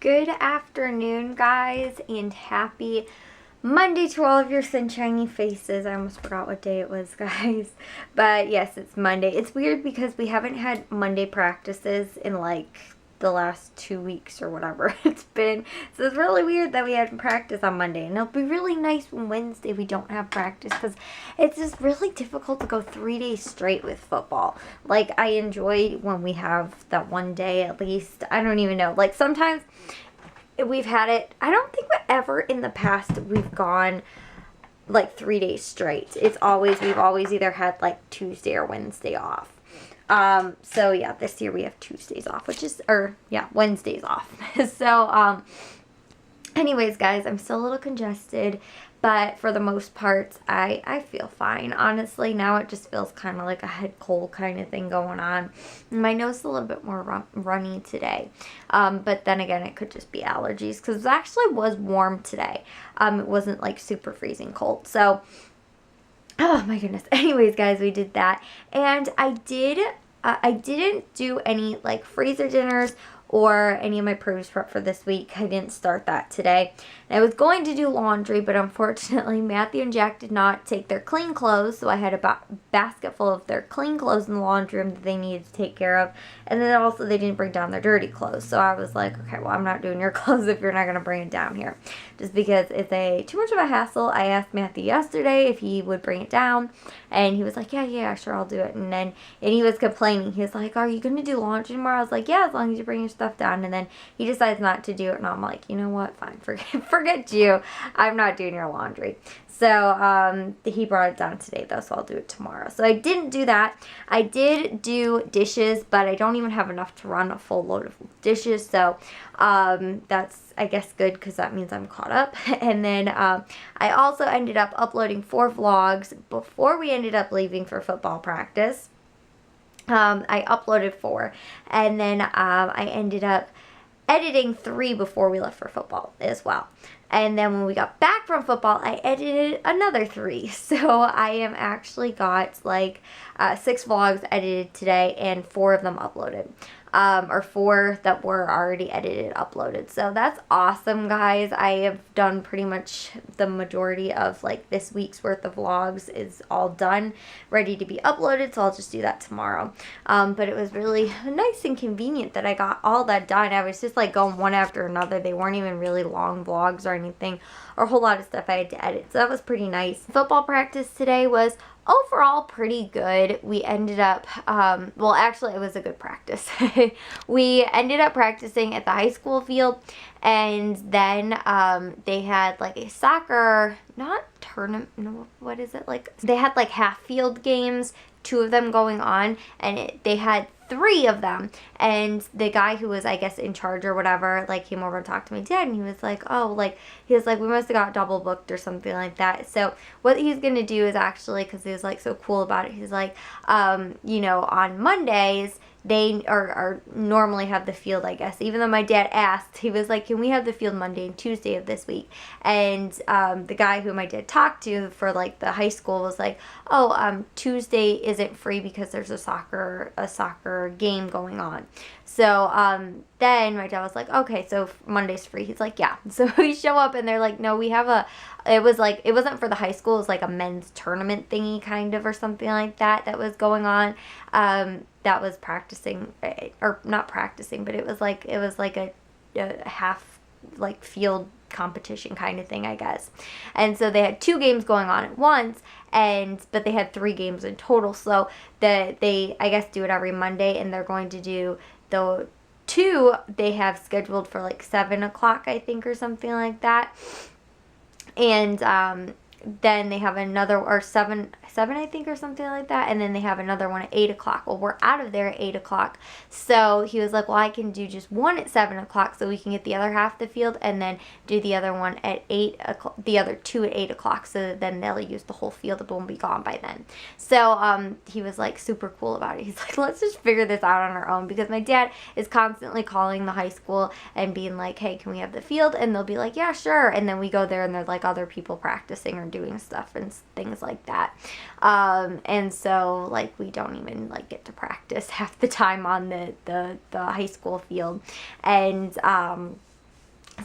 Good afternoon, guys, and happy Monday to all of your sunshiny faces. I almost forgot what day it was, guys. But yes, it's Monday. It's weird because we haven't had Monday practices in like the last 2 weeks or whatever it's been. So it's really weird that we had practice on Monday. And it'll be really nice when Wednesday we don't have practice because it's just really difficult to go 3 days straight with football. Like, I enjoy when we have that one day at least. I don't even know. Like, sometimes we've had it. I don't think ever in the past we've gone like 3 days straight. We've always either had like Tuesday or Wednesday off. So yeah, this year we have Tuesdays off, Wednesdays off. So, anyways, guys, I'm still a little congested, but for the most part, I feel fine. Honestly, now it just feels kind of like a head cold kind of thing going on. My nose is a little bit more runny today. But then again, it could just be allergies because it actually was warm today. It wasn't like super freezing cold. So, oh my goodness. Anyways, guys, we did that. And I didn't do any like freezer dinners or any of my produce prep for this week. I didn't start that today. And I was going to do laundry, but unfortunately Matthew and Jack did not take their clean clothes, so I had a basket full of their clean clothes in the laundry room that they needed to take care of. And then also they didn't bring down their dirty clothes. So I was like, okay, well, I'm not doing your clothes if you're not going to bring it down here. Just because it's too much of a hassle. I asked Matthew yesterday if he would bring it down, and he was like, yeah, sure, I'll do it. And he was complaining. He was like, are you going to do laundry tomorrow? I was like, yeah, as long as you bring your stuff down. And then he decides not to do it, and I'm like, you know what, fine, forget you. I'm not doing your laundry. So he brought it down today though, so I'll do it tomorrow. So I didn't do that. I did do dishes, but I don't even have enough to run a full load of dishes. So that's, I guess, good because that means I'm caught up. And then I also ended up uploading 4 vlogs before we ended up leaving for football practice. I uploaded 4, and then I ended up editing 3 before we left for football as well. And then when we got back from football, I edited another 3. So I am actually got like 6 vlogs edited today and 4 of them uploaded. Or 4 that were already edited, uploaded. So that's awesome, guys. I have done pretty much the majority of like this week's worth of vlogs is all done, ready to be uploaded. So I'll just do that tomorrow. But it was really nice and convenient that I got all that done. I was just like going one after another. They weren't even really long vlogs or anything, or a whole lot of stuff I had to edit. So that was pretty nice. Football practice today was overall pretty good. We ended up, well, actually, it was a good practice. We ended up practicing at the high school field, and then they had like a soccer, not tournament, no, what is it? Like, they had like half field games, 2 of them going on, and they had 3 of them, and the guy who was, I guess, in charge or whatever, like, came over and talked to my dad, and he was like, we must have got double booked or something like that. So what he's gonna do is actually, because he was like so cool about it, he's like, on Mondays they are normally have the field, I guess. Even though my dad asked, he was like, can we have the field Monday and Tuesday of this week? And the guy who my dad talked to for like the high school was like, Tuesday isn't free because there's a soccer game going on. So then my dad was like, okay, so Monday's free. He's like, yeah. So we show up and they're like, no, we have it wasn't for the high school. It was like a men's tournament thingy kind of, or something like that was going on. That was practicing, or not practicing, but it was like a half like field competition kind of thing, I guess. And so they had 2 games going on at once, but they had 3 games in total. So they, I guess, do it every Monday, and they're going to do the 2 they have scheduled for like 7 o'clock, I think, or something like that. And then they have another, or 7 I think, or something like that, and then they have another one at 8 o'clock. Well, we're out of there at 8 o'clock, so he was like, well, I can do just one at 7 o'clock so we can get the other half of the field, and then do the other one at 8 o'clock, the other 2 at 8 o'clock, so that then they'll use the whole field. It won't be gone by then. So he was like super cool about it. He's like, let's just figure this out on our own, because my dad is constantly calling the high school and being like, hey, can we have the field? And they'll be like, yeah, sure. And then we go there and there's like other people practicing or doing stuff and things like that. And so like we don't even like get to practice half the time on the high school field. And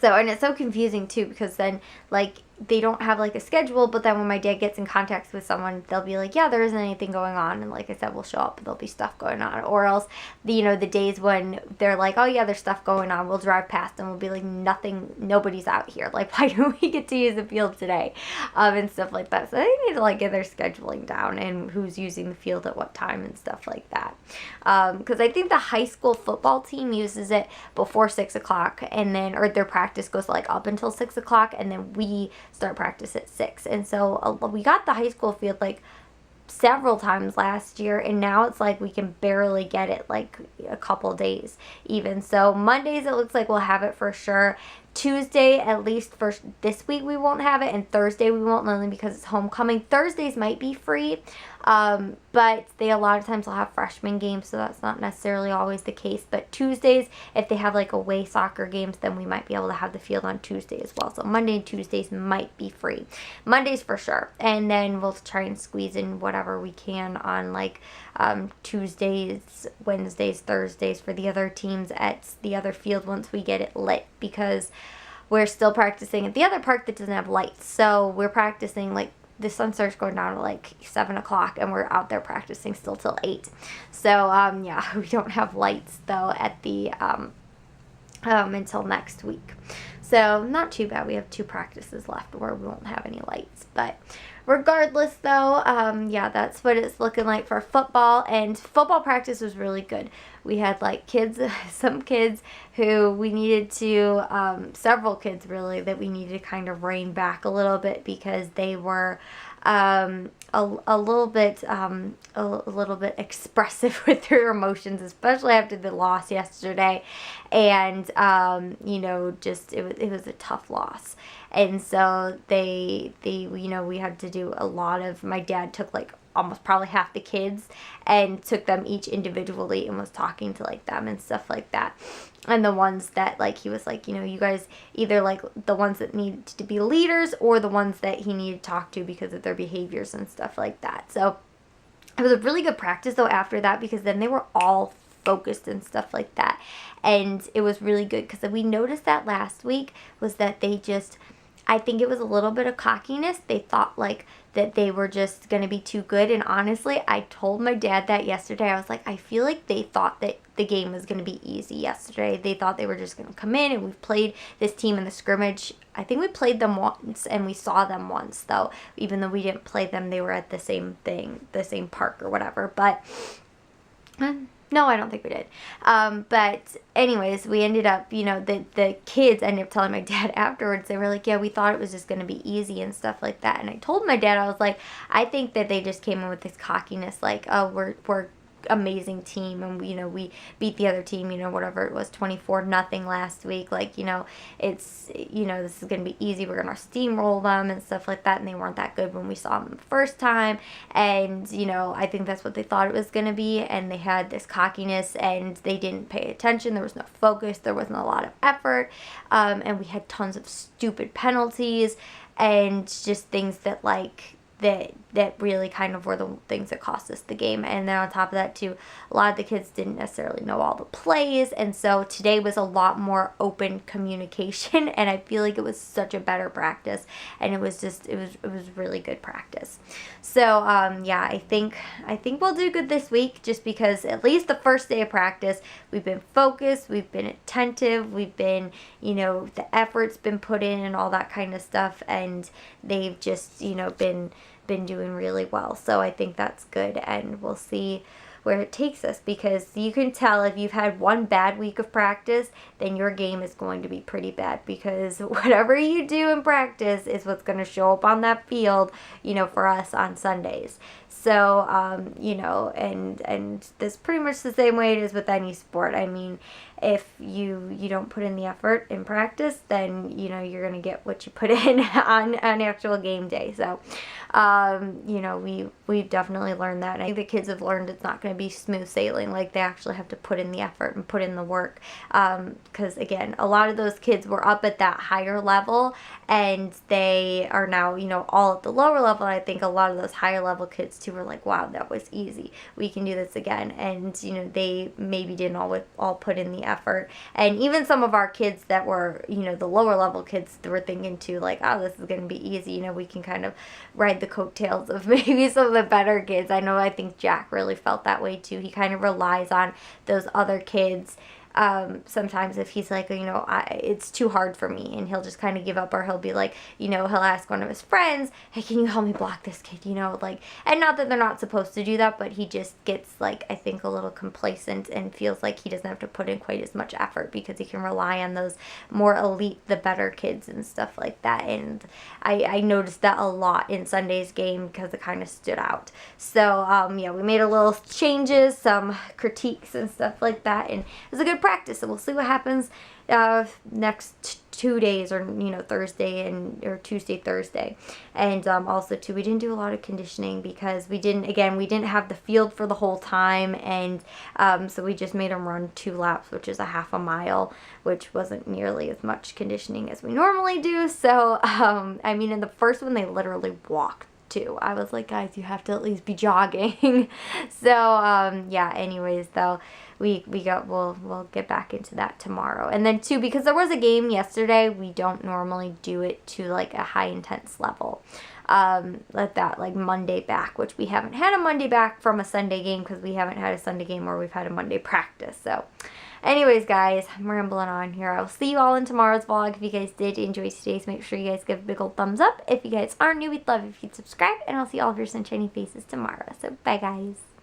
So, and it's so confusing too, because then, like, they don't have, like, a schedule, but then when my dad gets in contact with someone, they'll be like, yeah, there isn't anything going on, and like I said, we'll show up, but there'll be stuff going on. Or else, the days when they're like, oh yeah, there's stuff going on, we'll drive past and we'll be like, nobody's out here, like, why don't we get to use the field today, and stuff like that. So they need to, like, get their scheduling down and who's using the field at what time and stuff like that, because I think the high school football team uses it before 6 o'clock, and then, or their practice goes, like, up until 6 o'clock, and then we start practice at 6. And so we got the high school field, like, several times last year, and now it's like we can barely get it, like, a couple days even. So Mondays, it looks like we'll have it for sure. Tuesday, at least for this week, we won't have it, and Thursday we won't, only because it's homecoming. Thursdays might be free, but they a lot of times will have freshman games, so that's not necessarily always the case. But Tuesdays, if they have, like, away soccer games, then we might be able to have the field on Tuesday as well. So Monday and Tuesdays might be free. Mondays for sure, and then we'll try and squeeze in whatever we can on, like, Tuesdays, Wednesdays, Thursdays for the other teams at the other field once we get it lit, because we're still practicing at the other park that doesn't have lights. So we're practicing, like, the sun starts going down at like 7 o'clock, and we're out there practicing still till 8. So yeah, we don't have lights though at the until next week. So not too bad. We have 2 practices left where we won't have any lights. But regardless though, yeah, that's what it's looking like for football. And football practice was really good. We had, like, some kids who we needed to, several kids really, that we needed to kind of rein back a little bit, because they were a little bit expressive with their emotions, especially after the loss yesterday. And just it was a tough loss. And so we had to do a lot of, my dad took, like, almost probably half the kids and took them each individually and was talking to, like, them and stuff like that. And the ones that, like, he was like, you guys, either, like, the ones that needed to be leaders or the ones that he needed to talk to because of their behaviors and stuff like that. So it was a really good practice though after that, because then they were all focused and stuff like that. And it was really good, because we noticed that last week was that they just, I think it was a little bit of cockiness. They thought, like, that they were just going to be too good. And honestly, I told my dad that yesterday. I was like, I feel like they thought that the game was going to be easy yesterday. They thought they were just going to come in, and we've played this team in the scrimmage. I think we played them once, and we saw them once, though. Even though we didn't play them, they were at the same park or whatever. But no, I don't think we did. But anyways, we ended up, the kids ended up telling my dad afterwards. They were like, yeah, we thought it was just going to be easy and stuff like that. And I told my dad, I was like, I think that they just came in with this cockiness, like, oh, we're amazing team, and we beat the other team, whatever it was, 24-0 last week, like, it's, this is gonna be easy, we're gonna steamroll them and stuff like that. And they weren't that good when we saw them the first time, and I think that's what they thought it was gonna be. And they had this cockiness, and they didn't pay attention. There was no focus, there wasn't a lot of effort, and we had tons of stupid penalties and just things that, like, that really kind of were the things that cost us the game. And then on top of that too, a lot of the kids didn't necessarily know all the plays, and so today was a lot more open communication, and I feel like it was such a better practice, and it was really good practice. So yeah, I think we'll do good this week, just because at least the first day of practice we've been focused, we've been attentive, we've been, the effort's been put in and all that kind of stuff, and they've just, been doing really well. So I think that's good, and we'll see where it takes us, because you can tell if you've had one bad week of practice, then your game is going to be pretty bad, because whatever you do in practice is what's going to show up on that field, for us on Sundays. So, and that's pretty much the same way it is with any sport. I mean, if you don't put in the effort in practice, then, you're going to get what you put in on actual game day. So, we've definitely learned that. And I think the kids have learned it's not going to be smooth sailing. Like, they actually have to put in the effort and put in the work. Because, again, a lot of those kids were up at that higher level, and they are now, all at the lower level. And I think a lot of those higher level kids two were like, wow, that was easy. We can do this again. And, you know, they maybe didn't all put in the effort. And even some of our kids that were, you know, the lower level kids were thinking too, like, oh, this is going to be easy. You know, we can kind of ride the coattails of maybe some of the better kids. I think Jack really felt that way too. He kind of relies on those other kids. Sometimes if he's like, you know, it's too hard for me, and he'll just kind of give up, or he'll be like, you know, he'll ask one of his friends, hey, can you help me block this kid, you know, like, and not that they're not supposed to do that, but he just gets, like, I think a little complacent and feels like he doesn't have to put in quite as much effort because he can rely on those more elite, the better kids and stuff like that. And I noticed that a lot in Sunday's game because it kind of stood out. So, yeah, we made a little changes, some critiques and stuff like that, and it was a good practice. So we'll see what happens next 2 days, or, you know, Thursday or Tuesday, Thursday. And also too, we didn't do a lot of conditioning because we didn't have the field for the whole time, and so we just made them run 2 laps, which is a half a mile, which wasn't nearly as much conditioning as we normally do. So I mean, in the first one they literally walked too. I was like, guys, you have to at least be jogging. So yeah, anyways, though, we'll get back into that tomorrow. And then too, because there was a game yesterday, we don't normally do it to like a high intense level. Let that like Monday back, which we haven't had a Monday back from a Sunday game because we haven't had a Sunday game where we've had a Monday practice. So anyways, guys, I'm rambling on here. I'll see you all in tomorrow's vlog. If you guys did enjoy today's, make sure you guys give a big old thumbs up. If you guys are new, we'd love if you'd subscribe, and I'll see all of your sunshiny faces tomorrow. So bye, guys.